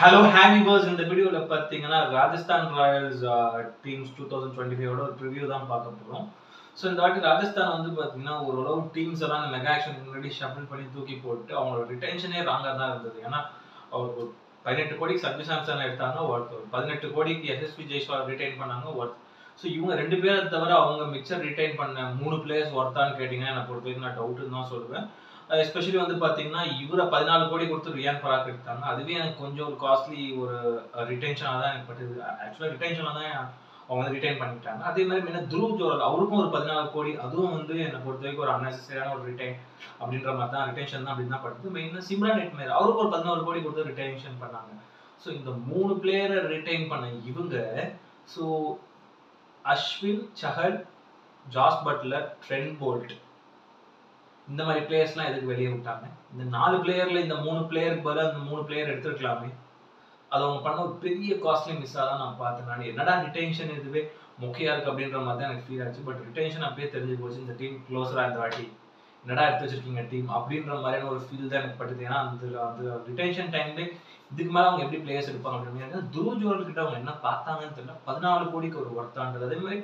Hello ஹேவிவர்ஸ் இந்த வீடியோவில் பார்த்தீங்கன்னா ராஜஸ்தான் ராயல்ஸ் டீம்ஸ் 2025 ஒரு ப்ரிவியூ தான் பார்க்க போகிறோம். ஸோ இந்த வாட்டி ராஜஸ்தான் வந்து பார்த்தீங்கன்னா ஓரளவு டீம்ஸ் எல்லாம் மெகா ஆக்ஷன் முன்னாடி ஷஃபிள் பண்ணி தூக்கி போட்டு அவங்களோட ரிட்டென்ஷனே ராங்காக தான் இருந்தது. ஏன்னா அவர் 18 கோடிக்கு சஞ்சு சாம்சன் எடுத்தாங்க, ஒர்த் 18 கோடிக்கு எஸ்எஸ்பி ஜெய்ஸ்வால் ரிட்டைன் பண்ணாங்க, ஒர்த். ஸோ இவங்க 2 பேரை தவிர அவங்க மிக்சர் ரிட்டைன் பண்ண 3 பிளேயர்ஸ் ஒர்த்தான்னு கேட்டிங்கன்னா எனக்கு பொறுத்த வரைக்கும் நான் டவுட்டுன்னு தான் சொல்லுவேன். எஸ்பெஷலி வந்து பார்த்தீங்கன்னா இவரை 14 கோடி கொடுத்து ரியான் பராக் எடுத்தாங்க. அதுவே எனக்கு கொஞ்சம் ஒரு காஸ்ட்லி ஒரு ரிட்டென்ஷனாக தான் எனக்கு பட்டுது. ஆக்சுவலாக ரிட்டென்ஷனாக தான் அவங்க வந்து ரிட்டைன் பண்ணிட்டாங்க. அதே மாதிரி என்ன துருவ் ஜோரல் அவருக்கும் ஒரு 14 கோடி, அதுவும் வந்து என்னை பொறுத்த வரைக்கும் ஒரு அன்னெசரியான ஒரு ரிட்டைன் அப்படின்ற மாதிரி தான் ரிட்டென்ஷன் தான் அப்படின்னு தான் படுது. மெயினாக சிம்ரன் ஹெட்மேயர் அவருக்கும் ஒரு 14 கோடி கொடுத்து ரிட்டென்ஷன் பண்ணாங்க. ஸோ இந்த 3 பிளேயரை ரிட்டைன் பண்ண இவங்க so Ashwin, Chahal, Jos Buttler, Trent Boult இந்த மாதிரி பிளேயர்ஸ்லாம் எதுக்கு வெளியே விட்டாங்க? இந்த 4 பிளேயர்ல இந்த 3 பிளேயருக்கு பதிலாக இந்த 3 பிளேயர் எடுத்துருக்கலாமே. அது அவங்க பண்ண ஒரு பெரிய காஸ்ட்லி மிஸ்ஸாக தான் நான் பார்த்தேன். நான் என்னடா ரிட்டென்ஷன் இதுவே மொக்கையா இருக்கு அப்படின்ற மாதிரி தான் எனக்கு ஃபீல் ஆச்சு. பட் ரிட்டென்ஷன் அப்பயே தெரிஞ்சு போச்சு, இந்த டீம் க்ளோஸராக இந்த வாட்டி என்னடா எடுத்து வச்சிருக்கீங்க டீம் அப்படின்ற மாதிரியான ஒரு ஃபீல் தான் எனக்கு பட்டுது. ஏன்னா அந்த ரிட்டென்ஷன் டைம்ல இதுக்கு மேலே அவங்க எப்படி பிளேயர்ஸ் எடுப்பாங்க அப்படின்னு துருவ் ஜோரல் கிட்ட அவங்க என்ன பார்த்தாங்கன்னு தெரியல. 14 கோடிக்கு ஒரு ஒர்த்தான்றது. அதே மாதிரி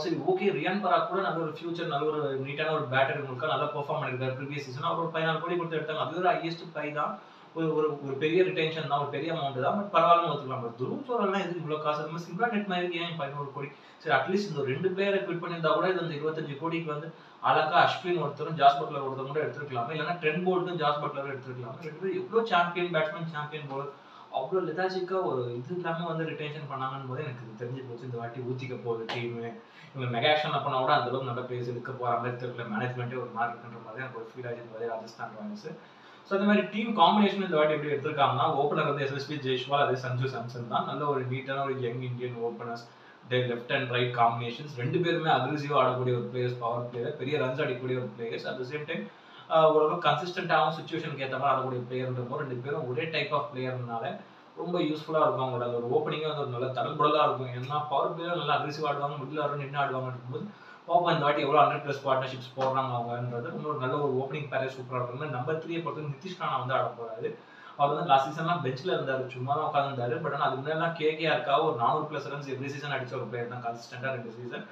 சரி ஓகே, ரியான் பராக் கூட நல்ல ஒரு ஃபியூச்சர், நல்ல ஒரு நீட்டான ஒரு பேட்டர், உங்களுக்கு நல்லா பெர்ஃபார்ம் பண்ணிருக்காரு. ப்ரீவியஸ் சீசன் அவர் ஒரு 14 கோடி கொடுத்து எடுத்தாங்க. அது ஒரு ஹையஸ்ட் பை தான், ஒரு பெரிய ரிட்டென்ஷன் தான், ஒரு பெரிய அமௌண்ட் தான். பட் பரவாயில்ல ஒத்துக்கலாம். பட் துருவ் ஜோரல்லாம் எதுக்கு இவ்வளோ காசு? அது மாதிரி சிம்ரன் ஹெட்மேயருக்கு ஏன் 11 கோடி? சரி அட்லீஸ்ட் இந்த 2 பிளேயரை குவிட் பண்ணியிருந்தா கூட இது வந்து 25 கோடிக்கு வந்து அழகா அஸ்வின் ஒருத்தரும் ஜாஸ் பட்லர் ஒருத்தரும் கூட எடுத்துருக்கலாமே. இல்லைன்னா ட்ரெண்ட் போல்ட்டும் ஜாஸ் பட்லரும் எடுத்துருக்கலாமே. 2 பேரும் எவ்வளோ சாம்பியன் பேட்ஸ்மேன், சாம்பியன் போலர், அவ்வளோ லெதாஜிக்கா ஒரு இது இல்லாமல் வந்து ரிட்டென்ஷன் பண்ணாங்கன்னு போது எனக்கு தெரிஞ்சு போச்சு இந்த வாட்டி ஊற்றிக்க போகுது டீமு. இவங்க மெகா ஆக்ஷன் பண்ண கூட அந்த அளவுக்கு நல்ல பிளேஸ் எடுக்க போகிற மாதிரி தெரியல. மேனேஜ்மெண்ட்டே ஒரு மாதிரி இருக்குன்ற மாதிரி எனக்கு ஒரு ஃபீல் ஆகிருந்தது ராஜஸ்தான் ராயல்ஸ். ஸோ அந்த மாதிரி டீம் காம்பினேஷன் இந்த வாட்டி எப்படி எடுத்திருக்காங்கன்னா, ஓப்பனர் வந்து எஸ்எஸ்பி ஜெய்ஸ்வால், அதே சஞ்சு சாம்சன் தான். நல்ல ஒரு நீட்டான ஒரு young Indian openers. Left and right combinations 2 பேருமே அக்ரெசிவாக ஆடக்கூடிய ஒரு பிளேயர்ஸ், பவர் பிளேயர், பெரிய ரன்ஸ் அடிக்கக்கூடிய ஒரு players. At the same time ஓரளவுக்கு கன்சிஸ்டன்டாகவும் சுச்சுவேஷனுக்கு ஏற்ற மாதிரி ஆடக்கூடிய பிளேயர்ன்றப்போ 2 பேரும் ஒரே டைப் ஆஃப் பிளேயர்னால ரொம்ப யூஸ்ஃபுல்லாக இருக்கும். அவங்களோட ஒரு ஓப்பனிங்காக வந்து ஒரு நல்ல தடல்புடலாக இருக்கும். ஏன்னா பவர் பிளேயர் நல்லா அக்ரெசிவ் ஆடுவாங்க, மிடில் ஆடுவாங்க, நின்று ஆடுவாங்க இருக்கும்போது பாப்பா இந்த வாட்டி எவ்வளோ 100+ பார்ட்னர்ஷிப்ஸ் போடுறாங்க அவங்கன்றது. இன்னொரு நல்ல ஒரு ஓப்பனிங் பேரே சூப்பராக இருக்கும். நம்பர் 3 பொறுத்து நிதிஷ் ராணா வந்து ஆட போறாரு. அவர் வந்து லாஸ்ட் சீசன்லாம் பெஞ்சில் இருந்தார், சும்மா தான் உட்காந்துருந்தாரு. பட் ஆனால் அதுக்கு முன்னாடி கேகேஆருக்காக ஒரு 400+ ரன்ஸ் எவ்ரி சீசன் அடிச்ச ஒரு பிளேயர் தான், கன்சிஸ்டண்டாக 2 சீசன்.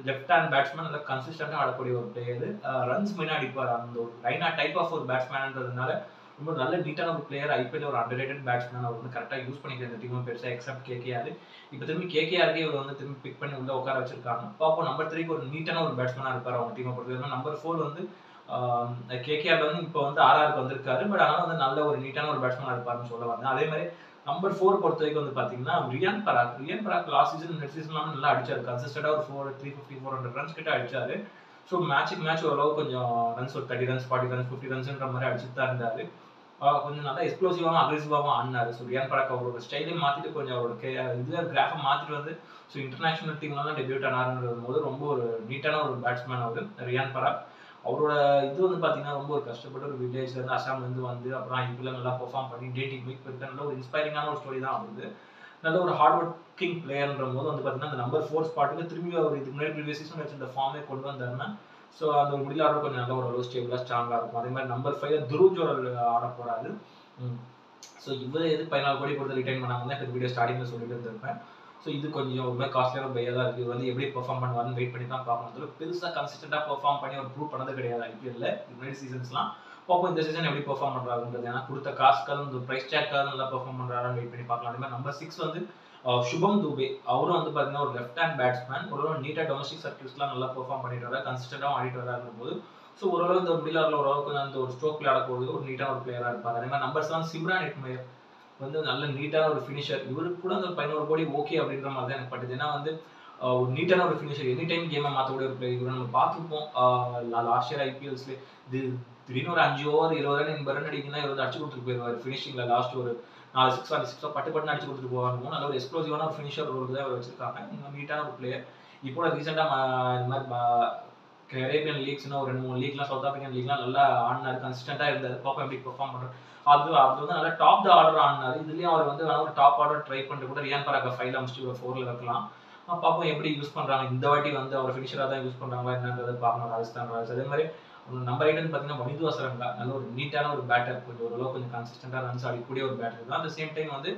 லெஃப்ட் ஹேண்ட் பேட்ஸ்மேன், நல்லா கன்சிஸ்டண்டாக ஆடக்கூடிய ஒரு பிளேயர். ரன்ஸ் மெயினாக அடிப்பார். அந்த ஒரு லைனா டைப் ஆஃப் ஒரு பேட்ஸ்மேன்ன்றதுனால ரொம்ப நல்ல நீட்டான ஒரு பிளேயர். ஐபிஎல் ஒரு அண்டர்ரேட்டட் பேட்ஸ்மேன். அவர் வந்து கரெக்டாக யூஸ் பண்ணிக்கிற இந்த டீமும் பெருசாக எக்ஸப்ட் கேகேஆர். இப்போ திரும்பி கேகேஆருக்கே இவர் வந்து திரும்பி பிக் பண்ணி உள்ள உட்கார வச்சிருக்காங்க. பாப்போம் நம்பர் 3க்கு ஒரு நீட்டான ஒரு பேட்ஸ்மேனாக இருப்பார் அவங்க டீமை பொறுத்தவரைக்கும். நம்பர் 4 வந்து கேகேஆர் வந்து இப்போ வந்து ஆர்ஆருக்கு வந்திருக்காரு. பட் ஆனால் வந்து நல்ல ஒரு நீட்டான ஒரு பேட்ஸ்மேனாக இருப்பாருன்னு சொல்ல வந்தேன். அதே மாதிரி நம்பர் 4 பொறுத்த வரைக்கும் வந்து பார்த்தீங்கன்னா ரியான் பராக் லாஸ்ட் சீசன் நெக்ஸ்ட் சீசன்லாம் நல்லா அடிச்சாரு. கன்சிஸ்டண்டாக ஒரு 350 400 ரன்ஸ் கிட்ட அடிச்சாரு. ஸோ மேட்சுக்கு மேட்ச் ஓரளவு கொஞ்சம் ரன்ஸ் ஒரு 30 ரன்ஸ் 40 ரன்ஸ் 50 ரன்ஸ்ன்ற மாதிரி அடிச்சுட்டு தான் இருந்தாரு. கொஞ்சம் நல்லா எக்ஸ்ப்ளோசிவாகவும் அக்ரெசிவாகவும் ஆடினாரு. ஸோ ரியான் பராக் அவரோட ஸ்டைலே மாற்றிட்டு கொஞ்சம் அவரோட இதில் கிராஃபை மாற்றிட்டு வந்து ஸோ இன்டர்நேஷனல் டீம்லாம் டெபியூட் ஆனாருன்றது போது ரொம்ப ஒரு நீட்டான ஒரு பேட்ஸ்மேன் அவர் ரியான் பராக். அவரோட இது வந்து பார்த்தீங்கன்னா ரொம்ப ஒரு கஷ்டப்பட்டு ஒரு வில்லேஜ்லேருந்து அசாம்லேருந்து வந்து அப்புறம் ஐபிஎல் நல்லா பெர்ஃபார்ம் பண்ணி டேட்டிங் மீட் போயிட்டு நல்ல ஒரு இன்ஸ்பைரிங்கான ஒரு ஸ்டோரி தான் அவருக்கு. நல்ல ஒரு ஹார்ட் ஒர்க்கிங் பிளேயர்ன்ற போது வந்து பார்த்தீங்கன்னா அந்த நம்பர் 4 ஸ்பாட்டுக்கு திரும்பி அவர் இதுக்கு முன்னாடி ப்ரீவியஸ் சீசன் வச்சிருந்த ஃபார்மே கொண்டு வந்தாருன்னா ஸோ அந்த ஒரு மிடில் ஆர்டர் கொஞ்சம் நல்ல ஒரு ஸ்டேபிளாக ஸ்ட்ராங்காக இருக்கும். அதே மாதிரி நம்பர் 5 துருவ் ஜோரல் ஆட போறாரு. ஸோ இவர் எது 14 கோடி கொடுத்து ரிட்டைன் பண்ணாங்க தான் வீடியோ ஸ்டார்டிங்கில் சொல்லிட்டு இருந்திருப்பேன். ஸோ இது கொஞ்சம் ஒரு மாதிரி காஸ்ட்லியான பையாக தான் இருக்குது. வந்து எப்படி பெர்ஃபார்ம் பண்ணுவாருன்னு வெயிட் பண்ணி தான் பார்க்கணும். பெருசாக கன்சிஸ்டண்டாக பெர்ஃபார்ம் பண்ணி ஒரு ப்ரூவ் பண்ணது கிடையாது ஐபிஎல்ல முன்னாடி சீசன்ஸ்லாம். பார்ப்போம் இந்த சீசன் எப்படி பெர்ஃபார்ம் பண்ணுறாருன்றது. ஏன்னா கொடுத்த காசுக்காக இந்த ப்ரைஸ் டேக்காக நல்லா பெர்ஃபார்ம் பண்ணுறாருன்னு வெயிட் பண்ணி பார்க்கலாம். அதே மாதிரி நம்பர் 6 வந்து சுபம் துபே. அவரும் வந்து பார்த்தீங்கன்னா ஒரு லெஃப்ட் ஹேண்ட் பேட்ஸ்மேன். ஓரளவு நீட்டாக டொமஸ்டிக் சர்க்கியூஸ்லாம் நல்லா பெர்ஃபார்ம் பண்ணிட்டு வராரு, கன்சிஸ்டண்டாகவும் ஆடிட்டு வராருக்கும் போது ஸோ ஓரளவு இந்த மிடில் ஆர்டரில் ஓரளவு கொஞ்சம் அந்த ஒரு ஸ்ட்ரோக் விளையாடக்கூடிய ஒரு நீட்டான ஒரு பிளேயராக இருப்பார். அதே மாதிரி நம்பர் 7 சிம்ரன் ஹெட்மேயர் வந்து நல்ல நீட்டான ஒரு ஃபினிஷர். இவருக்கு கூட அந்த 11 கோடி ஓகே அப்படின்ற மாதிரி தான் எனக்கு பட்டுது. ஏன்னா வந்து ஒரு நீட்டான ஒரு ஃபினிஷர், எனி டைம் கேமை மாற்றக்கூடிய ஒரு பிளேயர். இவரை நம்ம பார்த்துருப்போம் லாஸ்ட் இயர் ஐபிஎல்ஸ்லேயே. திடீர்னு ஒரு 5 ஓவர் 20 ரன் 80 ரன் அடிக்குன்னா இவர் வந்து அடிச்சு கொடுத்துட்டு போயிடுவார் ஃபினிஷிங்கில். லாஸ்ட் ஒரு 4 6 6 பட்டு பட்டுன்னு அடிச்சு கொடுத்துட்டு போவாங்க. நல்ல ஒரு எக்ஸ்ப்ளோசிவான ஒரு ஃபினிஷர் ரோல் தான் அவர் வச்சிருக்காங்க. நீட்டான ஒரு பிளேயர். இப்போ ரீசெண்டாக இந்த மாதிரி கரேபியன் லீக்ஸ்னா ஒரு 2-3 லீக்லாம், சவுத் ஆப்பிரிக்கன் லீக்லாம் நல்லா ஆடினாரு, கன்சிஸ்டண்டாக இருந்தார். பாப்பா எப்படி பெர்ஃபார்ம் பண்ணுறாரு. அது வந்து நல்லா டாப் த ஆர்டர் ஆடினாரு. இதுலேயும் அவர் வந்து ஒரு டாப் ஆர்டர் ட்ரை பண்ணிட்டு கூட ரியான் பராக் 5 அமைச்சிட்டு ஒரு 4ல் வைக்கலாம். பார்ப்போம் எப்படி யூஸ் பண்ணுறாங்க. இந்த வாட்டி வந்து அவர் ஃபினிஷராக தான் யூஸ் பண்ணுறாங்களா என்னன்றது பார்க்கணும் ராஜஸ்தான் ராயல்ஸ். அதே மாதிரி நம்பர் 8 பார்த்தீங்கன்னா வனிது அசரங்கா நல்ல ஒரு நீட்டான ஒரு பேட்டர், கொஞ்சம் ஓரளவு கொஞ்சம் கன்சிஸ்டன்டா ரன்ஸ் ஆடிக்கூடிய ஒரு பேட்டர் தான். அட் த சேம் டைம் வந்து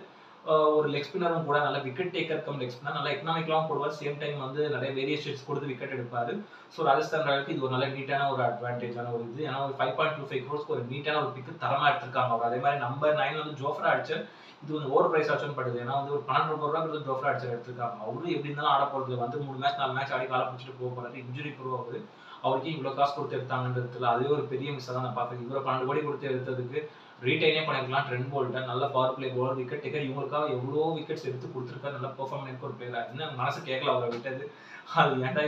ஒரு லெக் ஸ்பின்னரும் கூட, நல்ல wicket taker cum leg spinner, நல்லா எக்கனாமிக்கலாவும் போடுவார். சேம் டைம் வந்து நிறைய வேரியேஷன்ஸ் கொடுத்து விக்கெட் எடுப்பாரு. ஸோ ராஜஸ்தான் ராயலுக்கு இது ஒரு நல்ல நீட்டான ஒரு அட்வான்டேஜான ஒரு இது. ஏன்னா ஒரு 5.25 crores ஒரு நீட்டான ஒரு பிக்கு தரமா எடுத்திருக்காங்க அவர். அதே மாதிரி நம்பர் 9 வந்து ஜோஃப்ரா ஆர்ச்சர், இது வந்து ஓவர் பிரைஸ் ஆச்சுன்னு படுது. ஏன்னா வந்து ஒரு 12 ரூபாய் ஜோஃப்ரா ஆர்ச்சர் எடுத்திருக்காங்க. அவரும் எப்படி இருந்தாலும் ஆட போறது வந்து 3 மேட்ச் 4 மேட்ச் ஆடி காலை பிடிச்சிட்டு போக போறாரு. இன்ஜுரி ப்ரூவ் ஆகுது. அவருக்கு இவ்வளவு காசு கொடுத்து எடுத்தாங்கன்றதுல அதுவே ஒரு பெரிய மிஸ் தான் நான் பார்க்குறேன். இவ்வளவு 12 கோடி கொடுத்து எடுத்ததுக்கு ரீடைனே பண்ணிருக்கலாம். ட்ரெண்ட் போல்டன் நல்ல power play bowler, wicket taker, இவங்களுக்காக எவ்வளோ விக்கெட்ஸ் எடுத்து கொடுத்துருக்காரு. நல்லா பெர்ஃபார்ம் பண்ணிருக்க ஒரு பிளேயர். என்ன மனசு கேட்கல அவரை விட்டது. அது ஏன்டா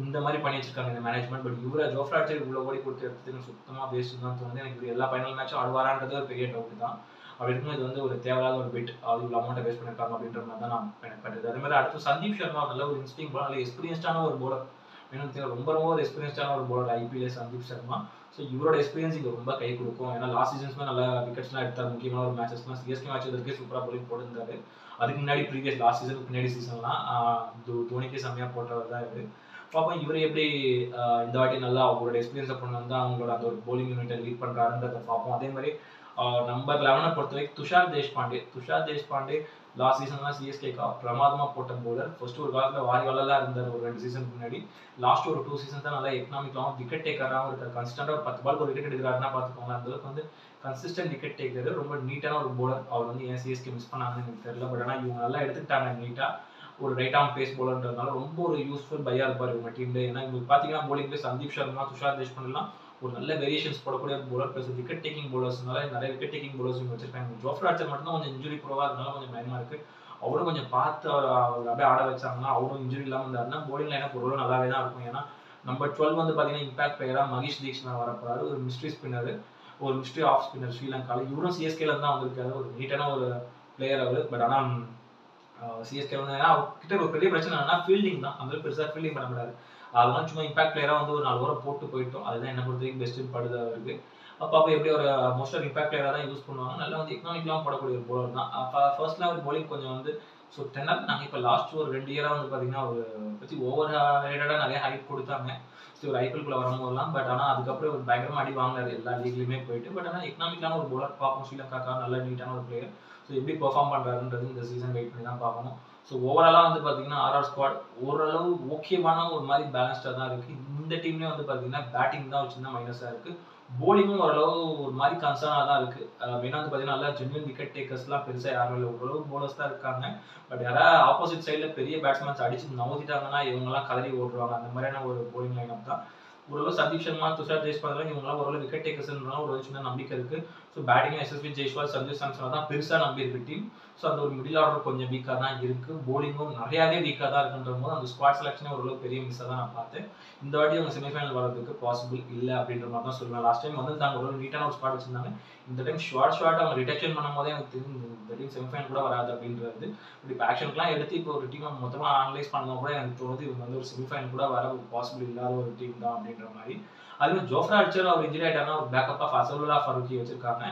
இந்த மாதிரி பண்ணி வச்சிருக்காங்க இந்த மேனேஜ்மெண்ட். பட் இவரை ஜோஃப்ரா ஆர்ச்சர் இவ்வளோ கோடி கொடுத்து எடுத்ததுன்னு சுத்தமா வேஸ்ட் தான் தோணுது. எனக்கு இவர் எல்லா ஃபைனல் மேட்சும் ஆடுவாரான்றது ஒரு பெரிய டவுட் தான். அப்படி இருக்கும் இது வந்து ஒரு தேவையில்லாத ஒரு பிட், அது இவ்வளோ அமௌண்ட்டை வேஸ்ட் பண்ணிருக்காங்க அப்படின்ற மாதிரி தான் நான் எனக்கு பட்டுது. அதே மாதிரி அடுத்து சந்தீப் சர்மா நல்ல ஒரு இன்ஸ்டிங் போலர், நல்ல எக்ஸ்பீரியன்ஸ்டான ஒரு போலர். ரொம்ப ரொம்ப ஒரு எக்ஸ்பீரியன்ஸ்டான ஒரு bowler IPL Sandeep Sharma. So இவரோட எக்ஸ்பீரியன்ஸ் இங்கே ரொம்ப கை கொடுக்கும். ஏன்னா லாஸ்ட் சீசன்ஸ்மே நல்ல விக்கெட்ஸ்லாம் எடுத்தார். முக்கியமான ஒரு மேட்சஸ்லாம் சிஎஸ்கே மேட்ச் வரைக்கும் சூப்பராக போலிங் போட்டிருந்தாரு. அதுக்கு முன்னாடி ப்ரீவியஸ் லாஸ்ட் சீசனுக்கு பின்னாடி சீசன்லாம் தோனிக்கே செம்மையாக போட்டவர் தான் இது. பார்ப்போம் இவர் எப்படி இந்த வாட்டி நல்லா அவங்களோட எக்ஸ்பீரியன்ஸை கொண்டு வந்து அவங்களோட அந்த ஒரு போலிங் யூனிட்டை லீட் பண்ணுறாருன்றதை பார்ப்போம். அதே மாதிரி நம்பர் 11 பொறுத்த வரைக்கும் துஷார் தேஷ்பாண்டே லாஸ்ட் சீசன்லாம் சிஎஸ்கேக்கா பிரமாதமா போட்ட போலர். ஃபர்ஸ்ட் ஒரு காலத்தில் வாரிவாலெல்லாம் இருந்தார் ஒரு 2 சீசனுக்கு முன்னாடி. லாஸ்ட் ஒரு 2 சீசன்ஸ் தான் நல்லா எக்கனாமிக்கலாகவும் விக்கெட் டேக்கராகவும் இருக்கார். கன்சிஸ்டண்டாக ஒரு 10 பால் ஒரு விக்கெட் எடுக்கிறாருன்னா பார்த்துக்கோங்க. அந்த அளவுக்கு வந்து கன்சிஸ்டன்ட் விக்கெட் டேக்கர், ரொம்ப நீட்டான ஒரு போலர். அவர் வந்து ஏன் சிஎஸ்கே மிஸ் பண்ணாங்கன்னு எனக்கு தெரியல. பட் ஆனால் இவங்க நல்லா எடுத்துக்கிட்டாங்க நீட்டா. ஒரு ரைட் ஆர்ம் பேஸ் போலர்ன்றதுனால ரொம்ப ஒரு யூஸ்ஃபுல் பையா இருப்பார் இவங்க டீம்ல. ஏன்னா இவங்க பார்த்தீங்கன்னா போலிங் பிளே சந்தீப் சர்மா, துஷார் தேஷ்பாண்டேலாம் ஒரு நல்ல வேரியேஷன்ஸ் போடக்கூடிய போலர். பிளஸ் விக்கெட் டேக்கிங் போலர்ஸ்னால நிறைய விக்கெட் டேக்கிங் போலர்ஸ் வச்சிருக்காங்க. ஜோஃப்ரா ஆர்ச்சர் மட்டும் தான் கொஞ்சம் இன்ஜுரி ப்ரோவா இருந்தாலும் கொஞ்சம் பயமா இருக்கு. அவரும் கொஞ்சம் பார்த்து அவர் அப்படியே ஆட வச்சாங்கன்னா, அவரும் இன்ஜுரி இல்லாமல் இருந்தாருன்னா போலிங் லைனப் பொருளும் நல்லாவே தான் இருக்கும். ஏன்னா நம்பர் 12 வந்து பார்த்தீங்கன்னா இம்பாக்ட் பிளேயரா மகேஷ் தீக்ஷனா வரப்போறாரு. ஒரு மிஸ்ட்ரி ஸ்பின்னர், ஒரு மிஸ்ட்ரி ஆஃப் ஸ்பின்னர் ஸ்ரீலங்காவில். இவரும் சிஎஸ்கேல தான் வந்திருக்காரு. ஒரு நீட்டான ஒரு பிளேயர் அவர். பட் ஆனால் சிஎஸ்கே வந்து அவர்கிட்ட ஒரு பெரிய பிரச்சனை என்னன்னா ஃபீல்டிங் தான். அந்த பெருசாக ஃபீல்டிங் பண்ண முடியாது. அதெல்லாம் சும்மா இம்பாக்ட் பிளேயராக வந்து ஒரு 4 ஓவர் போட்டு போயிட்டோம். அதுதான் என்ன பொறுத்த வரைக்கும் பெஸ்ட்டு படுது அவருக்கு. அப்போ எப்படி ஒரு மோஸ்ட் ஆஃப் இம்பாக்ட் பிளேயராக தான் யூஸ் பண்ணுவாங்க. நல்லா வந்து எக்கனாமிக்கெலாம் போடக்கூடிய ஒரு போலர் தான். அப்போ ஃபர்ஸ்ட்லாம் ஒரு போலிங் கொஞ்சம் வந்து ஸோ டென்னாக நாங்கள் இப்போ லாஸ்ட் ஒரு 2 இயராக வந்து பார்த்தீங்கன்னா ஒரு பற்றி ஓவர் ரேட்டடாக நிறைய ஹைப் கொடுத்தாங்க. ஸோ ஒரு ஐபிஎல்குள்ளே வரும்போதெல்லாம். பட் ஆனால் அதுக்கப்புறம் ஒரு பயங்கரமாக அடி வாங்கினார் எல்லா லீக்லையுமே போயிட்டு. பட் ஆனால் எக்கனாமிக்கான ஒரு போலர் பார்ப்போம். ஸ்ரீலங்காக்காக நல்ல நீட்டான ஒரு பிளேயர். ஸோ எப்படி பெர்ஃபார்ம் பண்ணுறாருன்றது இந்த சீசன் வெயிட் பண்ணி தான் பார்க்கணும். ஸோ ஓவராலாக வந்து பார்த்தீங்கன்னா ஆர்ஆர் ஸ்குவாட் ஓரளவு ஓகேவான ஒரு மாதிரி பேலன்ஸ்டாக தான் இருக்குது. இந்த டீம்லேயே வந்து பார்த்தீங்கன்னா பேட்டிங் தான் ஒரு சின்ன மைனஸாக இருக்குது. போலிங்கும் ஓரளவு ஒரு மாதிரி கன்சர்னாக தான் இருக்குது. மெயினாக வந்து பார்த்தீங்கன்னா நல்லா ஜென்யூன் விக்கெட் டேக்கர்ஸ்லாம் பெருசாக யாரும் இல்லை. ஓரளவு போலர்ஸ் தான் இருக்காங்க. பட் யாராவது ஆப்போசிட் சைடில் பெரிய பேட்ஸ்மேன்ஸ் அடிச்சு நவுத்திட்டாங்கன்னா இவங்கெல்லாம் கதறி ஓடுவாங்க. அந்த மாதிரியான ஒரு போலிங் லைனப் தான். ஓரளவு சந்தீப் சர்மா, துஷார் தேஷ்பாண்டே இவங்களாம் ஓரளவு விக்கெட் டேக்கர்ஸ்ன்றனால ஒரு சின்ன நம்பிக்கை இருக்கு. ஸோ பேட்டிங் எஸ்எஸ்வி ஜெய்ஸ்வால், சஞ்சு சாம்சன் தான் பெருசாக நம்பி இருக்கு டீம். ஸோ அந்த ஒரு மிடில் ஆர்டர் கொஞ்சம் வீக்காக தான் இருக்கு. போலிங்கும் நிறையாவே வீக்காக தான் இருக்குன்ற போது அந்த ஸ்குவாட் செலக்ஷனே ஓரளவு பெரிய மிஸ்ஸாக தான் நான் பார்த்தேன். இந்த வாட்டி அவங்க செமிஃபைனல் வரதுக்கு பாசிபிள் இல்லை அப்படின்ற மாதிரி தான் சொல்லுவேன். லாஸ்ட் டைம் வந்து தாங்க ஒரு நீட்டான ஒரு ஸ்குவாட் வச்சிருந்தாங்க. இந்த டைம் ஷார்ட் அவங்க ரிடக்ஷன் பண்ணும் போதே எனக்கு தெரியும் இந்த டீம் செமிஃபைனல் கூட வராது அப்படின்றது. இப்போ ஆக்ஷனுக்குலாம் எடுத்து இப்போ ஒரு டீமை மொத்தமாக அனலைஸ் பண்ணும்போது கூட எனக்கு தோணுது இவங்க வந்து ஒரு செமிஃபைனல் கூட வர ஒரு பாசிபிள் இல்லாத ஒரு டீம் தான் அப்படின்ற மாதிரி. அதுவே ஜோஃப்ரா ஆர்ச்சர் அவர் இன்ஜுரி ஆயிட்டாருன்னா ஒரு பேக்கப் ஆஃப் அசலுல்லா ஃபருக்கி வச்சிருக்காங்க.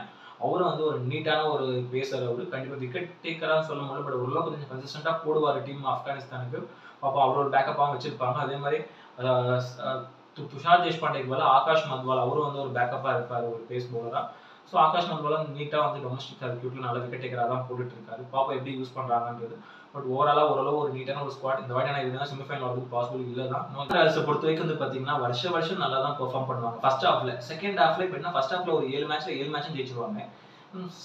அவரும் வந்து ஒரு நீட்டான ஒரு பேசர். அவரு கண்டிப்பாக விக்கெட் டேக்கரான்னு சொல்ல முடியல. பட் ஓரளவு கொஞ்சம் கன்சிஸ்டண்டாக போடுவார் டீம் ஆப்கானிஸ்தானுக்கு. அப்போ அவர் ஒரு பேக்கப்பாகவும் வச்சிருப்பாங்க. அதே மாதிரி துஷார் தேஷ்பாண்டேக்கு பதிலாக ஆகாஷ் மத்வால் அவரும் வந்து ஒரு பேக்கப்பாக இருப்பார் ஒரு பேஸ் பவுலராக. ஸோ ஆகாஷ் மத்வால் நீட்டாக வந்து டொமஸ்டிக் சர்க்யூட்டில் நல்ல விக்கெட் டேக்கராக தான் போட்டுட்டு இருக்காரு. பாப்பா எப்படி யூஸ் பண்ணுறாங்கன்றது. பட் ஓவராலாக ஓரளவு ஒரு நீட்டான ஒரு ஸ்குவாட். இந்த வாட்டி நான் இதுதான் செமிஃபைனல் வரதுக்கு பாசிபிள் இல்லை தான். ராயல்ஸை பொறுத்த வரைக்கும் வந்து பார்த்தீங்கன்னா வருஷம் நல்லா தான் பெர்ஃபார்ம் பண்ணுவாங்க. ஃபர்ஸ்ட் ஹாஃப்ல, செகண்ட் ஹாஃப்ல இப்போ ஃபர்ஸ்ட் ஹாஃப்ல ஒரு 7 மேட்சும் ஜெயிச்சிருவாங்க.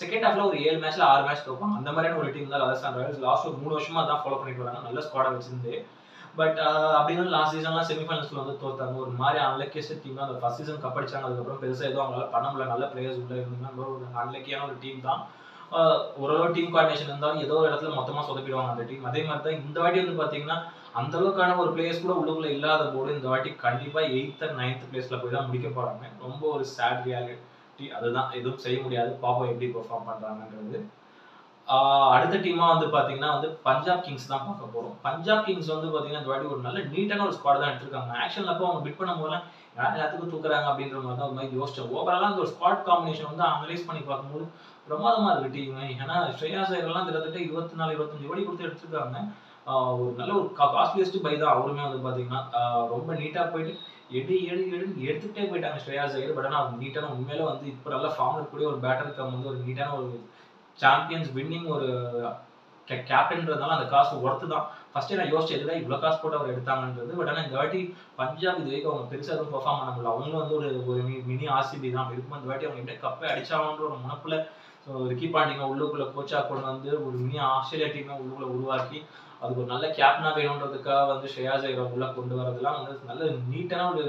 செகண்ட் ஹாஃப்ல ஒரு 7 மேட்ச்ல 6 மேட்ச் தோப்பாங்க. அந்த மாதிரியான ஒரு டீம் தான் ராஜஸ்தான் ராயல்ஸ். லாஸ்ட் ஒரு 3 வருஷமா தான் ஃபாலோ பண்ணிட்டு வராங்க. நல்ல ஸ்குவாடை வச்சிருந்து. பட் அப்படின்னு லாஸ்ட் சீசன்லாம் செமிஃபைனல்ஸ்ல வந்து தோத்தாங்க. ஒரு மாதிரி அன்லக்கியஸ்ட் டீம் தான். அந்த ஃபர்ஸ்ட் சீசன் கப் அடிச்சாங்க. அதுக்கப்புறம் பெருசாக எதுவும் அவங்களால பண்ண முடியல. நல்ல பிளேயர்ஸ் உள்ள இருந்தாங்க. ஒரு அன்லக்கியான ஒரு டீம் தான். ஓரளவு டீம் கோஆர்டினேஷன் இருந்தாலும் ஏதோ ஒரு இடத்துல மொத்தமா சொதப்பிடுவாங்க அந்த டீம். அதே மாதிரி தான் இந்த வாட்டி வந்து பாத்தீங்கன்னா அந்த அளவுக்கான ஒரு பிளேயர்ஸ் கூட உள்ளுக்குள்ள இல்லாத போது இந்த வாட்டி கண்டிப்பா 8th and 9th பிளேஸ்ல போய் தான் முடிக்க போறாங்க. ரொம்ப ஒரு சேட் ரியாலிட்டி. அதுதான், எதுவும் செய்ய முடியாது. பாப்போம் எப்படி பெர்ஃபார்ம் பண்றாங்கன்றது. அடுத்த டீமா வந்து பாத்தீங்கன்னா வந்து பஞ்சாப் கிங்ஸ் தான் பார்க்க போறோம். பஞ்சாப் கிங்ஸ் வந்து பாத்தீங்கன்னா இந்த வாட்டி ஒரு நல்ல நீட்டான ஒரு ஸ்குவாட் தான் எடுத்திருக்காங்க. ஆக்ஷன்ல அப்போ அவங்க பிட் பண்ணும் போதெல்லாம் எல்லாத்துக்கும் தூக்குறாங்க அப்படின்ற மாதிரி தான் ஒரு மாதிரி யோசிச்சோம். ஓவராலா அந்த ஒரு ஸ்குவாட் காம்பினேஷன் வந்து அனலைஸ் பண்ணி பார்க்கும்போது பிரமாதமா இருக்கு டீம். ஏன்னா ஸ்ரேயாஸ் ஐயர்லாம் கிட்டத்தட்ட 24-25 கோடி கொடுத்து எடுத்திருக்காங்க. ஒரு நல்ல ஒரு காஸ்ட்லியஸ்ட் பை தான் அவருமே வந்து பாத்தீங்கன்னா ரொம்ப நீட்டா போயிட்டு எடுத்துக்கிட்டே போயிட்டாங்க ஸ்ரேயாஸ் ஐயர். பட் ஆனா அவங்க நீட்டான உண்மையில வந்து இப்போ நல்ல ஃபார்ம் இருக்கக்கூடிய ஒரு பேட்டருக்கு வந்து ஒரு நீட்டான ஒரு சாம்பியன்ஸ் வின்னிங் ஒரு கேப்டன்றதுனால அந்த காசு ஒர்த்து தான். ஃபர்ஸ்ட் நான் யோசிச்சேன் எதுல இவ்வளவு காசு போட்டு அவர் எடுத்தாங்கன்றது. பட் ஆனா இந்த வாட்டி பஞ்சாப் இது வரைக்கும் அவங்க பெருசா எதுவும் பெர்ஃபார்ம் பண்ண முடியல. அவங்களும் வந்து ஒரு மினி ஆர்சிபி தான். இருக்கும் இந்த வாட்டி அவங்க எப்படியே கப்பை அடிச்சாங்கன்ற ஒரு முனப்புல ரிக்கி பாண்டிங்க உள்ளுக்குள்ள கோச்சா கொண்டு வந்து ஒரு மினி ஆஸ்திரேலியா டீமை உள்ளுக்குள்ள உருவாக்கி அதுக்கு ஒரு நல்ல கேப்டனா வேணுன்றதுக்காக வந்து ஸ்ரேயாஸ் ஐயரை உள்ள கொண்டு வரதெல்லாம் வந்து நல்ல நீட்டான ஒரு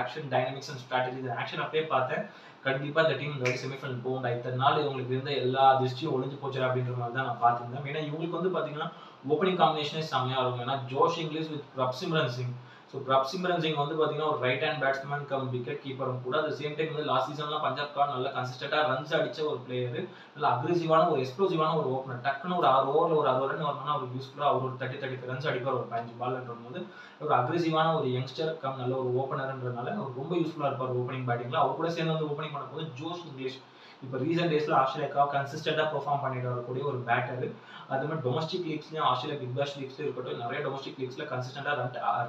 action dynamics and strategy. Action அப்படியே பார்த்தேன். கண்டிப்பா இந்த டீம் இந்த வாட்டி செமிஃபைனல் போகும். இத்தனை நாள் இவங்களுக்கு இருந்த எல்லா திருஷ்டியும் ஒளிஞ்சு போச்சு அப்படின்ற மாதிரி தான் நான் பார்த்துருந்தேன். ஏன்னா இவங்களுக்கு வந்து பாத்தீங்கன்னா ஓப்பனிங் காம்பினேஷனே செம்மையா இருக்கும். ஏன்னா Josh Inglis with Prabhsimran Singh. So Prabhsimran Singh வந்து பாத்தீங்கன்னா ஒரு right hand batsman cum wicket கீப்பரும் கூட. அட் சேம் டைம் வந்து லாஸ்ட் சீசன்லாம் பஞ்சாப்காக நல்ல கன்சிஸ்டன்டா ரன்ஸ் அடிச்ச ஒரு பிளேயர். நல்ல அக்ரெசிவான ஒரு எக்ஸ்ப்ளோசிவான ஒரு ஓப்பனர். டக்குன்னு ஒரு 6 ஓவர்ல ஒரு 60 ரன் வரணும்னா அவர் யூஸ்ஃபுல்லா அவர் ஒரு 35 ரன்ஸ் அடிப்பார் ஒரு 15 பால்ன்ற போது. ஒரு அக்ரெசிவான ஒரு யங்ஸ்டர் கம் நல்ல ஒரு ஓப்பனர்ன்றனால அவர் ரொம்ப யூஸ்ஃபுல்லா இருப்பார் ஓப்பனிங் பேட்டிங்ல. அவர் கூட சேர்ந்து வந்து ஓப்பனிங் பண்ணும்போது ஜோஷ் இங்கிலீஷ் இப்போ ரீசெண்ட் டேஸ்ல ஆஸ்திரேலியாக்காக கன்சிஸ்டன்டா பெர்ஃபார்ம் பண்ணிட்டு வரக்கூடிய ஒரு பேட்டர். அது மாதிரி டொமஸ்டிக் லீக்ஸ்லயும் ஆஸ்திரேலியா பிக் பாஷ் லீக்ஸ்லயும் இருக்கட்டும் நிறைய டொமஸ்டிக் லீக்ஸ்ல கன்சிஸ்டன்டா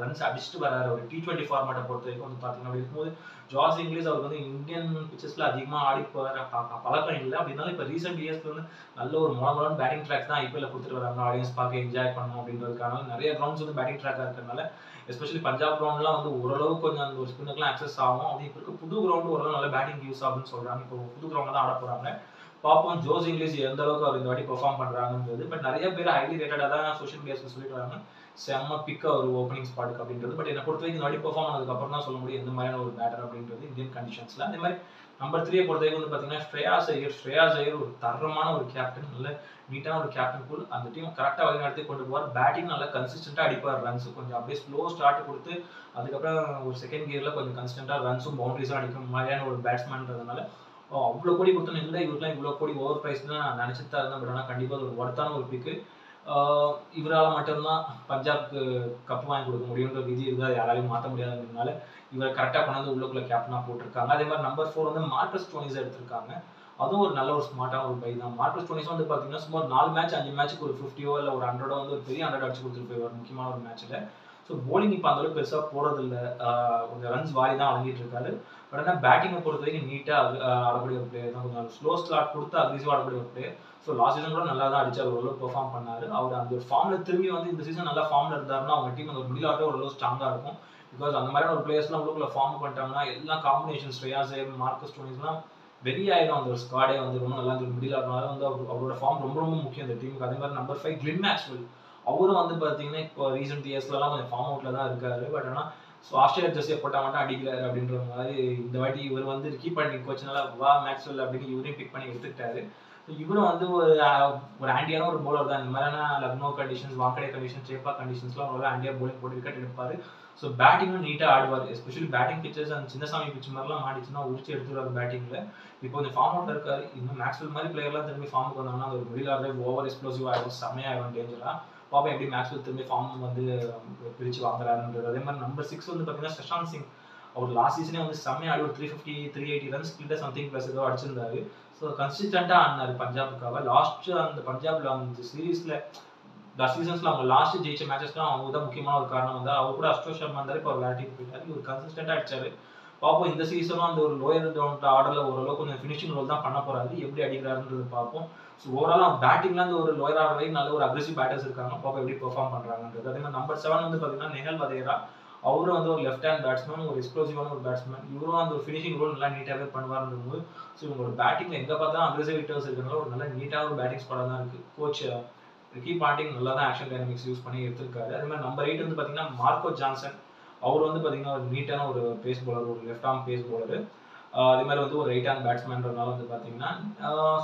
ரன்ஸ் அடிச்சுட்டு வராரு. ஒரு T20 ஃபார்மேட்டை பொறுத்த வரைக்கும் வந்து பாத்தீங்கன்னா அப்படி இருக்கும்போது ஜாஸ் இங்கிலீஷ் அவருக்கு வந்து இந்தியன் பிச்சர்ஸ்ல அதிகமா ஆடி போற பழக்கம் இல்லை. அப்படின்னாலும் இப்போ ரீசெண்ட் இயர்ஸ்ல வந்து நல்ல ஒரு மொழமொழான பேட்டிங் ட்ராக் தான் ஐபிஎல்ல கொடுத்துட்டு வராங்க. ஆடியன்ஸ் பார்க்க என்ஜாய் பண்ணணும் அப்படின்றதுக்கான நிறைய கிரவுண்ட்ஸ் வந்து பேட்டிங் ட்ராக்கா இருக்கிறதுனால எஸ்பெஷலி பஞ்சாப் கிரவுண்ட்லாம் வந்து ஓரளவு கொஞ்சம் அந்த ஒரு ஸ்பின்னுக்குலாம் ஆக்சஸ் ஆகும். அது இப்போ இருக்க புது கிரவுண்ட் ஓரளவு நல்ல பேட்டிங் யூஸ் ஆகுன்னு சொல்றாங்க. இப்போ புது கிரவுண்ட் தான் ஆட போறாங்க. பார்ப்போம் ஜோஸ் இங்கிலீஷ் எந்த அளவுக்கு அவர் இந்த வாட்டி பெர்ஃபார்ம் பண்றாங்கன்றது. பட் நிறைய பேர் ஹைலி ரேட்டடா தான் சோஷியல் மீடியாஸ்ல சொல்லிட்டு வராங்க செம்ம பிக் ஒரு ஓப்பனிங் ஸ்பாட்டுக்கு அப்படின்றது. பட் என்ன பொறுத்த வரைக்கும் இந்த வாட்டி பெர்ஃபார்ம் பண்ணதுக்கு அப்புறம் தான் சொல்ல முடியும் எந்த மாதிரியான ஒரு பேட்டர் அப்படின்றது இந்தியன் கண்டிஷன்ஸ்ல. அதே மாதிரி நம்பர் 3 பொறுத்த வரைக்கும் வந்து பாத்தீங்கன்னா ஸ்ரேயாஸ் ஐயர் ஒரு தரமான ஒரு கேப்டன். நல்ல நீட்டான ஒரு கேப்டன் கூல். அந்த டீம் கரெக்டா வழிநடத்தி கொண்டு போவார். பேட்டிங் நல்லா கன்சிஸ்டன்டா அடிப்பார். ரன்ஸ் கொஞ்சம் அப்படியே ஸ்லோ ஸ்டார்ட் கொடுத்து அதுக்கப்புறம் ஒரு செகண்ட் கியர்ல கொஞ்சம் கன்சிஸ்டன்டா ரன்ஸும் பவுண்டரிஸும் அடிக்கும் மாதிரியான ஒரு பேட்ஸ்மேன்றதுனால அவ்வளோ கோடி கொடுத்தோன்னு இல்லை. இவருக்குலாம் இவ்வளோ கோடி ஓவர் ப்ரைஸ் தான் நான் நினைச்சிட்டு தான் இருந்தேன். பட் ஆனால் கண்டிப்பாக ஒரு ஒர்த்தான ஒரு பிக்கு. இவரால் மட்டும்தான் பஞ்சாப்க்கு கப் வாங்கி கொடுக்க முடியுன்ற விதி இருக்குது. அது யாராலையும் மாற்ற முடியாதுன்றதுனால இவரை கரெக்டாக கொண்டாந்து உள்ளுக்குள்ள கேப்டனாக போட்டிருக்காங்க. அதே மாதிரி நம்பர் 4 வந்து மார்க்கஸ் ஸ்டோனிஸ் எடுத்திருக்காங்க. அதுவும் ஒரு நல்ல ஒரு ஸ்மார்ட்டான ஒரு பை தான். மார்க்கஸ் ஸ்டோனிஸ் வந்து பார்த்தீங்கன்னா சும்மா 4 மேட்ச் 5 மேட்ச்சுக்கு ஒரு 50ஓ இல்லை ஒரு 100ஓ வந்து ஒரு பெரிய 100 அடிச்சு கொடுத்துட்டு போய் முக்கியமான ஒரு மேட்ச்சில். ஸோ போலிங் இப்போ அந்த அளவுக்கு பெருசாக போகிறதில்ல. கொஞ்சம் ரன்ஸ் வாரி தான் வழங்கிட்டு இருக்காரு. பட் ஆனால் பேட்டிங்கை பொறுத்த வரைக்கும் நீட்டாக ஆடக்கூடிய ஒரு பிளேயர் தான். கொஞ்சம் ஸ்லோ ஸ்லாட் கொடுத்து அக்ரெசிவாக ஆடக்கூடிய ஒரு பிளேயர். ஸோ லாஸ்ட் சீசன் கூட நல்லா தான் அடிச்சு ஓரளவு பெர்ஃபார்ம் பண்ணாரு. அவர் அந்த ஒரு ஃபார்ம்ல திரும்பி வந்து இந்த சீசன் நல்லா ஃபார்ம்ல இருந்தாருன்னா அவங்க டீம் அந்த ஒரு மிடில் ஆர்டர் ஓரளவு ஸ்ட்ராங்காக இருக்கும். பிகாஸ் அந்த மாதிரியான ஒரு பிளேயர்ஸ்லாம் உள்ளுக்குள்ள ஃபார்ம் பண்ணிட்டாங்கன்னா எல்லா காம்பினேஷன் ஸ்ரேயாஸ் ஐயர் மார்க்கஸ் ஸ்டோனிஸ்லாம் வெளியாயிடும். அந்த ஒரு ஸ்குவாடே வந்து ரொம்ப நல்லா இருந்தது மிடில் ஆர்டர்னால வந்து அவரோட ஃபார்ம் ரொம்ப ரொம்ப முக்கியம் அந்த டீமுக்கு. அதே மாதிரி நம்பர் 5 கிளின் மேக்ஸ்வெல். அவரும் வந்து பார்த்தீங்கன்னா இப்போ ரீசெண்ட் இயர்ஸ்லாம் கொஞ்சம் ஃபார்ம் அவுட்ல தான் இருக்காரு. பட் ஆனால் ஸோ ஆஸ்திரேலியா ஜெர்சியை போட்டால் மட்டும் அடிக்கிறாரு அப்படின்ற மாதிரி இந்த வாட்டி இவர் வந்து கீப் பண்ணி கோச்சனால வா மேக்ஸ்வெல் அப்படின்னு இவரையும் பிக் பண்ணி எடுத்துக்கிட்டாரு. ஸோ இவரும் வந்து ஒரு ஆண்டியான ஒரு பவுலர் தான். இந்த மாதிரியான லக்னோ கண்டிஷன்ஸ், வாங்கடே கண்டிஷன்ஸ், சேப்பா கண்டிஷன்ஸ்லாம் ஒரு ஆண்டியா பவுலிங் போட்டு விக்கெட் எடுப்பாரு. ஸோ பேட்டிங்கும் நீட்டாக ஆடுவார். எஸ்பெஷலி பேட்டிங் பிச்சர்ஸ் அந்த சின்னசாமி பிச் மாதிரிலாம் ஆடிச்சுன்னா உரிச்சு எடுத்துருவார் பேட்டிங்ல. இப்போ கொஞ்சம் ஃபார்ம் அவுட்ல இருக்காரு. இன்னும் மேக்ஸ்வெல் மாதிரி பிளேயர்லாம் திரும்பி ஃபார்முக்கு வந்தாங்கன்னா அது ஒரு மிடில் ஆர்டர் ஓவர் எக்ஸ்ப்ளோசிவ் ஆகிடும், செம்மையாகிடும், டேஞ்சரா. பாப்பா எப்படி மேக்ஸ்வெல் திரும்பி ஃபார்ம் வந்து பிரிச்சு வாங்குறாருன்றது. அதே மாதிரி நம்பர் 6 வந்து பார்த்தீங்கன்னா சஷாந்த் சிங். அவர் லாஸ்ட் சீசனே வந்து செம்மையா ஆடி ஒரு 350 380 ரன்ஸ் கிட்ட சம்திங் பிளஸ் ஏதோ அடிச்சிருந்தாரு. ஸோ கன்சிஸ்டன்டா ஆடினாரு பஞ்சாபுக்காக. லாஸ்ட் அந்த பஞ்சாப்ல அந்த சீரீஸ்ல சீசன்ஸ்ல அவங்க லாஸ்ட் ஜெயிச்ச மேட்சஸ்லாம் அவங்க தான் முக்கியமான ஒரு காரணம் வந்து அவர் கூட அஸ்டோஷ் சர்மா இருந்தாரு. இப்போ அவர் வேற டீம் போயிட்டாரு. இவர் கன்சிஸ்டன்டா அடிச்சாரு. பார்ப்போம் இந்த சீசனும் அந்த ஒரு லோயர் கிரவுண்ட் ஆர்டர்ல ஓரளவுக்கு கொஞ்சம் ஃபினிஷிங் ரோல் தான் பண்ண போறாரு. எப்படி அடிக்கிறாருன்றது பார்ப்போம். ஸோ ஓவரால் பேட்டிங்ல அந்த ஒரு லோயர் ஆர்டர் வரைக்கும் நல்ல ஒரு அக்ரெசிவ் பேட்டர்ஸ் இருக்காங்க. பார்ப்போம் எப்படி பெர்ஃபார்ம் பண்றாங்கன்றது. அதே மாதிரி நம்பர் 7 வந்து பார்த்தீங்கன்னா நெஹல் வதேரா. அவரும் வந்து ஒரு லெஃப்ட் ஹேண்ட் பேட்ஸ்மேன், ஒரு எக்ஸ்ப்ளோசிவான ஒரு பேட்ஸ்மேன். இவரும் அந்த ஒரு ஃபினிஷிங் ரோல் நல்லா நீட்டாகவே பண்ணுவாருன்னும் போது ஸோ இவங்களோட பேட்டிங்ல எங்க பார்த்தாலும் அக்ரெசிவ் ஹிட்டர்ஸ் இருக்கிறதுனால ஒரு நல்ல நீட்டான ஒரு பேட்டிங் ஸ்குவாடா தான் இருக்கு. கோச் ரிக்கி பாண்டிங் நல்லா தான் ஆக்ஷன் டைனமிக்ஸ் யூஸ் பண்ணி எடுத்திருக்காரு. அதே மாதிரி நம்பர் 8 வந்து பார்த்தீங்கன்னா மார்க்கோ ஜான்சன். அவர் வந்து பார்த்தீங்கன்னா ஒரு நீட்டான ஒரு பேஸ் பவுலர், ஒரு லெஃப்ட் ஆர்ம் பேஸ் பவுலர். அதே மாதிரி வந்து ஒரு ரைட் ஹேண்ட் பேட்ஸ்மேன்றனால வந்து பார்த்தீங்கன்னா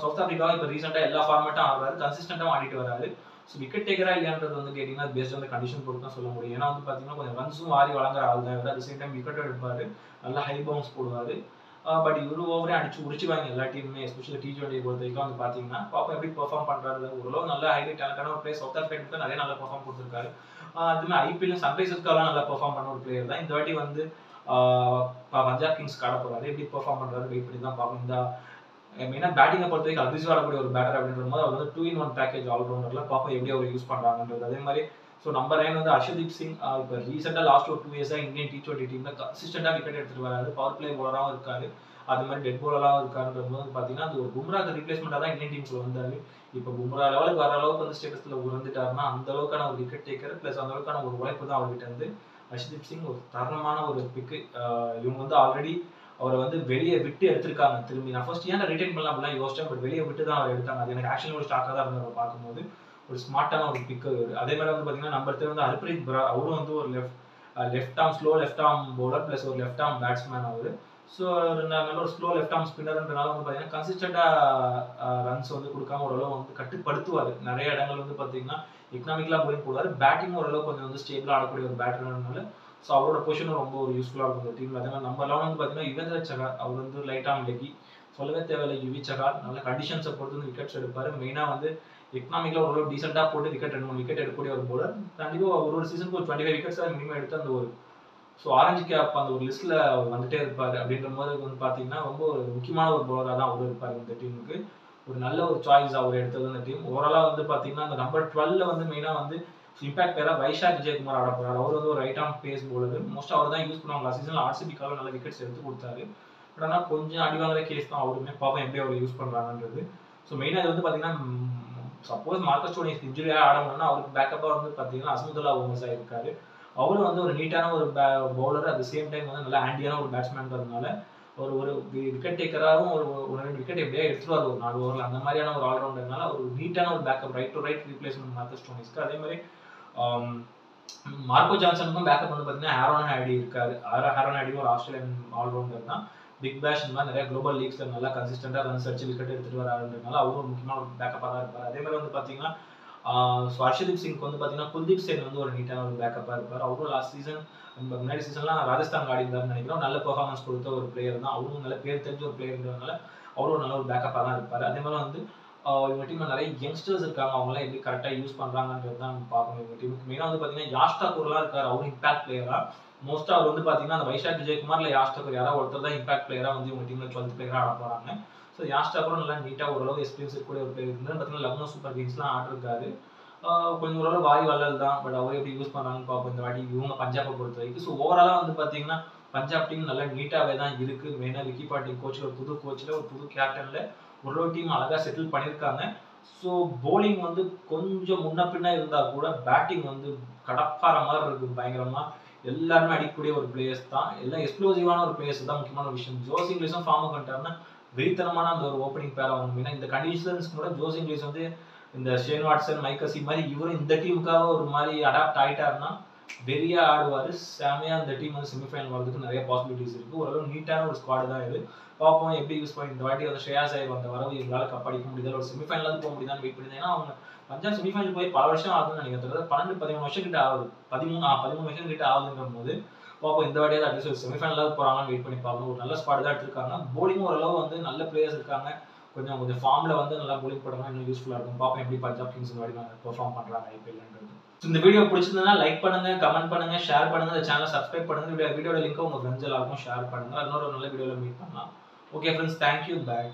சவுத் ஆஃப்ரிக்காவை இப்போ ரீசெண்டாக எல்லா ஃபார்மேட்டும் ஆடுறாரு, கன்சிஸ்டன்ட்டாகவும் ஆடிட்டு வராரு. ஸோ விக்கெட் டேக்கரா இல்லையான்றது வந்து கேட்டிங்கன்னா பேஸ்ட் ஆன் கண்டிஷன் பொறுத்து தான் சொல்ல முடியும். ஏன்னா வந்து பார்த்தீங்கன்னா கொஞ்சம் ரன்ஸும் வாரி வழங்குற ஆள் தான் இவர். அட் சேம் டைம் விக்கெட்டும் எடுப்பாரு, நல்லா ஹை பவுன்ஸ் போடுவார். பட் இவரு ஓவரே அடிச்சு உரிச்சுவாங்க எல்லா டீமுமே, எஸ்பெஷலி T20 பொறுத்த வரைக்கும் வந்து பார்த்தீங்கன்னா பாப்பா எப்படி பெர்ஃபார்ம் பண்ணுறாரு. ஓரளவு நல்ல ஹைலி டேலண்டான ஒரு பிளேயர். சவுத் ஆஃப்ரிக்கா நிறைய நல்லா பெர்ஃபார்ம் கொடுத்துருக்காரு. அதுமாதிரி ஐபிஎல் சன்ரைசர்ஸ்க்காக நல்லா பெர்ஃபார்ம் பண்ண ஒரு பிளேயர் தான். இந்த வாட்டி வந்து பஞ்சாப் கிங்ஸ் காட போறாரு. எப்படி பெர்ஃபார்ம் பண்றாரு வெயிட் பண்ணி தான் பார்ப்போம். இந்த மெயினா பேட்டிங்கை பொறுத்த வரைக்கும் அக்ரெசிவ் ஆடக்கூடிய ஒரு பேட்டர் அப்படின்ற போது அவர் வந்து 2-in-1 பேக்கேஜ் ஆல்ரவுண்டர்ல பார்ப்போம் எப்படி அவர் யூஸ் பண்றாங்கன்றது. அதே மாதிரி ஸோ நம்பர் 9 வந்து ஹர்ஷதீப் சிங். இப்போ ரீசெண்டாக லாஸ்ட் ஒரு 2 இயர்ஸாக இந்தியன் T20 டீமில் கன்சிஸ்டண்டாக விக்கெட் எடுத்துட்டு வராரு. பவர் பிளே போலராகவும் இருக்காரு, அது மாதிரி டெட் போலராகவும் இருக்காருன்ற போது பார்த்தீங்கன்னா அது ஒரு பும்ராக்கு ரீப்ளேஸ்மெண்ட்டாக தான் இந்தியன் டீமுக்குள்ள வந்தாரு. இப்போ பும்ரா லெவலுக்கு வர அளவுக்கு வந்து ஸ்டேட்டஸில் உறந்துட்டாருன்னா அந்த அளவுக்கான ஒரு விக்கெட் டேக்கர் ப்ளஸ் அந்த அளவுக்கான ஒரு உழைப்பு தான் அவர்கிட்ட இருந்து. ஹர்ஷதீப் சிங் ஒரு தரமான ஒரு பிக்கு. இவங்க வந்து ஆல்ரெடி அவரை வந்து வெளியே விட்டு எடுத்திருக்காங்க திரும்பி. நான் ஃபர்ஸ்ட் ஏன் ரிட்டைன் பண்ணலாம் அப்படிலாம் யோசிச்சேன், பட் வெளியே விட்டு தான் அவர் எடுத்தாங்க. அது எனக்கு ஆக்சுவலி ஒரு ஸ்டாக்காக தான் இருந்தது பார்க்கும்போது. ஒரு ஸ்மார்ட்டான ஒரு பிக்கு. அதே மாதிரி வந்து பார்த்தீங்கன்னா நம்பர் 3 வந்து ஹர்ப்ரீத் பிரா. அவரும் வந்து ஒரு left arm slow left arm bowler plus ஒரு லெஃப்ட் ஆர்ம் பேட்ஸ்மேன் அவர். ஸோ நல்ல ஒரு ஸ்லோ லெஃப்ட் ஆர்ம் ஸ்பின்னர்ன்றனால வந்து பார்த்தீங்கன்னா கன்சிஸ்டண்டாக ரன்ஸ் வந்து கொடுக்காம ஓரளவு வந்து கட்டுப்படுத்துவார். நிறைய இடங்கள் வந்து பார்த்தீங்கன்னா எக்கனாமிக்கலாக போலிங் போடுவார். பேட்டிங் ஓரளவு கொஞ்சம் வந்து ஸ்டேபிளாக ஆடக்கூடிய ஒரு பேட்டர்னால ஸோ அவரோட பொசிஷனும் ரொம்ப ஒரு யூஸ்ஃபுல்லாக இருக்கும் இந்த டீமில். அதே மாதிரி நம்பர் 11 வந்து பார்த்தீங்கன்னா யுவேந்திர சஹார். அவர் வந்து லைட் ஆர்ம் லெக்கி, சொல்லவே தேவையில்லை. யுவி சஹார் நல்ல கண்டிஷன்ஸை பொறுத்து வந்து விக்கெட்ஸ் எடுப்பார். மெயினாக வந்து எக்கனாமிக்கலாக ஓரளவு டீசெண்டாக போட்டு விக்கெட் 2-3 விக்கெட் எடுக்கக்கூடிய ஒரு போலர். கண்டிப்பாக ஒரு சீசனுக்கு ஒரு 25 விக்கெட்ஸ் மினிமம் எடுத்து அந்த ஒரு ஸோ ஆரஞ்சு கேப் அந்த ஒரு லிஸ்ட்டில் வந்துட்டே இருப்பார். அப்படின்ற போது வந்து பார்த்தீங்கன்னா ரொம்ப ஒரு முக்கியமான ஒரு பவுலராக தான் அவர் இருப்பார் இந்த டீமுக்கு. ஒரு நல்ல ஒரு சாய்ஸ் அவர் எடுத்தது அந்த டீம். ஓவராலாக வந்து பார்த்தீங்கன்னா அந்த நம்பர் 12 வந்து மெயினாக வந்து இம்பாக்ட் பேராக வைஷாக் விஜயகுமார் ஆட போகிறார். அவர் வந்து ஒரு ரைட் ஆர்ம் பேஸ் பவுலர். மோஸ்ட்டாக அவர் தான் யூஸ் பண்ணுவாங்க. லாஸ்ட் சீசனில் ஆர்சிபிக்காக நல்ல விக்கெட்ஸ் எடுத்து கொடுத்தாரு. பட் ஆனால் கொஞ்சம் அடிவாங்கிற கேஸ் தான் அவருமே. பார்ப்போம் எப்படி அவர் யூஸ் பண்ணுறாங்கன்றது. ஸோ மெயினாக இது வந்து பார்த்தீங்கன்னா சப்போஸ் மார்க்கஸ் ஸ்டோனிஸ் இன்ஜுரியாக ஆட முடியும்னா அவருக்கு பேக்கப்பாக வந்து பார்த்தீங்கன்னா அஸ்மதுல்லா ஓமஸ் ஆகிருக்காரு. அவரும் வந்து ஒரு நீட்டான ஒரு bowler, at the same time வந்து நல்ல ஆண்டியான ஒரு பேட்ஸ்மேன்றதுனால ஒரு விக்கெட் டேக்கராகவும் ஒரு 2 விக்கெட் எப்படியா எடுத்துருவார் ஒரு 4 ஓவரில். அந்த மாதிரியான ஒரு ஆல்ரவுண்டர்னால ஒரு நீட்டான ஒரு backup right to right replacement Marcus ஸ்டோனிஸ்க்கு. அதே மாதிரி மார்க்கோ ஜான்சனுக்கும் பேக்கப் வந்து பார்த்தீங்கன்னா ஆரோன் ஹேடி இருக்காரு. ஆரோன் ஹேடியும் ஒரு ஆஸ்திரேலியன் ஆல்ரவுண்டர் தான். பிக் பேஷ் இந்த மாதிரி நிறைய குளோபல் லீக்ஸில் நல்லா கன்சிஸ்டண்டாக ரன்ஸ் அடிச்சு விக்கெட் எடுத்துட்டு வராருன்றதுனால அவரும் ஒரு முக்கியமான ஒரு பேக்கப்பாக தான் இருப்பார். அதே மாதிரி வந்து பார்த்தீங்கன்னா ஹர்ஷதீப் சிங்க்கு வந்து பார்த்தீங்கன்னா குல்தீப் சேன் வந்து ஒரு நீட்டான ஒரு பேக்கப்பாக இருப்பார். அவரும் லாஸ்ட் சீசன் முன்னாடி சீசன்லாம் ராஜஸ்தான் ஆடிந்தார்னு நினைக்கிறோம். நல்ல பெர்ஃபார்மன்ஸ் கொடுத்த ஒரு பிளேயர் தான். அவரும் நல்ல பேர் தெரிஞ்ச ஒரு பிளேயர்ன்றதுனால அவரும் நல்ல ஒரு பேக்கப்பாக தான் இருப்பார். அதே மாதிரி வந்து இவங்க டீமில் நிறைய யங்ஸ்டர்ஸ் இருக்காங்க. அவங்களாம் எப்படி கரெக்டாக யூஸ் பண்ணுறாங்கன்றது தான் பார்க்கணும். இவங்க டீமுக்கு மெயினாக வந்து பார்த்தீங்கன்னா யாஷ் தாக்கூர்லாம் இருக்கார். அவரும் இம்பாக்ட் பிளேயராக. மோஸ்ட்டாக அவர் வந்து பார்த்தீங்கன்னா அந்த வைஷாக் விஜயகுமார் இல்லை யாஷ் தாக்கூர் யாராவது ஒருத்தர் தான் இம்பாக்ட் பிளேயராக வந்து இவங்க டீமில் 12th பிளேயராக ஆட போகிறாங்க. ஸோ யாஷ் தாக்கூரும் நல்லா நீட்டாக ஓரளவு எக்ஸ்பீரியன்ஸ் இருக்கக்கூடிய ஒரு பிளேயர் இருந்தால் பார்த்தீங்கன்னா லக்னோ சூப்பர் கிங்ஸ்லாம் ஆடிருக்காரு. கொஞ்சம் ஓரளவு வாரி வள்ளல் தான். பட் அவர் எப்படி யூஸ் பண்ணுறாங்கன்னு பார்ப்போம் இந்த வாட்டி இவங்க பஞ்சாபை பொறுத்த வரைக்கும். ஸோ ஓவராலாக வந்து பார்த்தீங்கன்னா பஞ்சாப் டீம் நல்லா நீட்டாகவே தான் இருக்குது. மெயினாக விக்கி பாட்டிங் கோச்சில் ஒரு புது கோச்சில் ஒரு புது கேப்டனில் ஓரளவு டீம் அழகாக செட்டில் பண்ணியிருக்காங்க. ஸோ போலிங் வந்து கொஞ்சம் முன்ன பின்னா இருந்தால் கூட பேட்டிங் வந்து கடப்பாற மாதிரி இருக்குது. பயங்கரமாக எல்லாருமே அடிக்கக்கூடிய ஒரு பிளேயர்ஸ் தான். எல்லாம் எக்ஸ்ப்ளோசிவான ஒரு பிளேயர்ஸ் தான் முக்கியமான ஒரு விஷயம். ஜோஸ் இங்கிலீஷும் ஃபார்ம் பண்ணிட்டாருன்னா வெறித்தனமான அந்த ஒரு ஓப்பனிங் பேர் அவங்க. மெயினாக இந்த கண்டிஷன்ஸ்க்கு கூட ஜோஸ் இங்கிலீஷ் வந்து இந்த ஷேன் வாட்சன் மைக்கசி மாதிரி இவரும் இந்த டீமுக்காக ஒரு மாதிரி அடாப்ட் ஆகிட்டாருன்னா வெறியா ஆடுவார். செமையாக அந்த டீம் வந்து செமிஃபைனல் வரதுக்கு நிறைய பாசிபிலிட்டிஸ் இருக்குது. ஓரளவு நீட்டான ஒரு ஸ்குவாடு தான் இது. பார்ப்போம் எப்படி யூஸ் பண்ணி இந்த வாட்டி வந்து ஷ்ரேயாஸ் ஐயர் வந்த வரவு இவங்களால கப் அடிக்க முடியுது. ஒரு செமிஃபைனலாவது போக முடியுதான்னு வெயிட் பண்ணியிருந்தேன். ஏன்னா அவங்க பஞ்சாப் செமிஃபைனல் போய் பல வருஷம் ஆகுதுன்னு நினைக்கிறேன். 12-13 வருஷம் கிட்ட ஆகுது. 13 வருஷம் கிட்ட ஆகுதுங்கும் போது பார்ப்போம் இந்த வாட்டியாவது அட்லீஸ்ட் ஒரு செமிஃபைனலாவது போகிறாங்கன்னு வெயிட் பண்ணி பார்க்கணும். ஒரு நல்ல ஸ்குவாடு தான் எடுத்திருக்காங்க. போலிங் ஓரளவு வந்து நல்ல பிளேயர்ஸ் இருக்காங்க. கொஞ்சம் ஃபார்மில் வந்து நல்லா போலிங் போடுறாங்க. இன்னும் யூஸ்ஃபுல்லாக இருக்கும். பார்ப்போம் எப்படி பஞ்சாப் கிங்ஸ் இந்த வாட்டி பெர்ஃபார்ம் பண்ணுறாங்க ஐபிஎல்ன்றது. இந்த வீடியோ பிடிச்சிருந்ததுன்னா லைக் பண்ணுங்க, கமெண்ட் பண்ணுங்க, ஷேர் பண்ணுங்க, இந்த சேனலை சப்ஸ்கிரைப் பண்ணுங்க. வீடியோட லிங்க் உங்க ஃப்ரெண்ட்ஸ் எல்லாருக்கும் ஷேர் பண்ணுங்க. இன்னொரு நல்ல வீடியோவில் மீட் பண்ணலாம். ஓகே ஃப்ரெண்ட்ஸ், தேங்க்யூ, பாய்.